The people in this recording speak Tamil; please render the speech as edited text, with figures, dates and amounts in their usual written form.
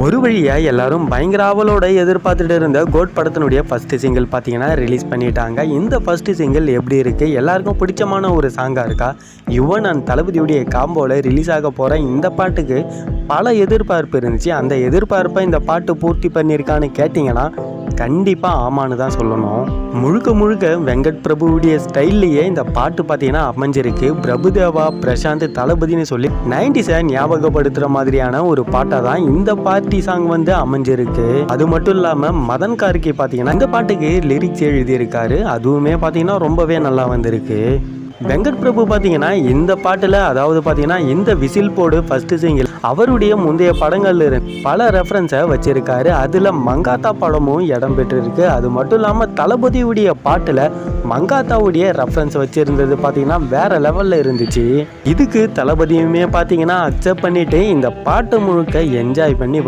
ஒரு வழியாக எல்லாரும் பயங்கர ஆவலோட எதிர்பார்த்துட்டு இருந்த கோட் படத்தினுடைய ஃபஸ்ட்டு சிங்கிள் பார்த்தீங்கன்னா ரிலீஸ் பண்ணிட்டாங்க. இந்த ஃபஸ்ட்டு சிங்கிள் எப்படி இருக்குது, எல்லாருக்கும் பிடிச்சமான ஒரு சாங்காக இருக்கா? யுவன் அண்ட் தளபதியுடைய காம்போவில் ரிலீஸ் ஆக போகிற இந்த பாட்டுக்கு பல எதிர்பார்ப்பு இருந்துச்சு. அந்த எதிர்பார்ப்பை இந்த பாட்டு பூர்த்தி பண்ணியிருக்கான்னு கேட்டிங்கன்னா கண்டிப்பாக ஆமான்னு தான் சொல்லணும். முழுக்க முழுக்க வெங்கட் பிரபுவுடைய ஸ்டைல்லையே இந்த பாட்டு பார்த்தீங்கன்னா அமைஞ்சிருக்கு. பிரபுதேவா, பிரசாந்த், தளபதினு சொல்லி 90s ஞாபகப்படுத்துகிற மாதிரியான ஒரு பாட்டாக தான் இந்த பார்ட்டி சாங் அமைஞ்சிருக்கு. அது மட்டும் இல்லாமல் மதன் கார்கி பார்த்தீங்கன்னா இந்த பாட்டுக்கு லிரிக்ஸ் எழுதியிருக்காரு. அதுவுமே பார்த்தீங்கன்னா ரொம்பவே நல்லா வந்திருக்கு. வெங்கட் பிரபு பார்த்தீங்கன்னா இந்த பாட்டில், அதாவது பார்த்தீங்கன்னா இந்த விசில் போடு ஃபஸ்ட்டு சிங்கிள் அவருடைய முந்தைய படங்கள்ல பல ரெஃபரன்ஸை வச்சிருக்காரு. அதில் மங்காத்தா படமும் இடம் பெற்றிருக்கு. அது மட்டும் இல்லாமல் தளபதியுடைய பாட்டில் மங்காத்தாவுடைய ரெஃபரன்ஸ் வச்சிருந்தது பார்த்தீங்கன்னா வேற லெவலில் இருந்துச்சு. இதுக்கு தளபதியுமே பார்த்தீங்கன்னா அக்செப்ட் பண்ணிட்டு இந்த பாட்டு முழுக்க என்ஜாய் பண்ணி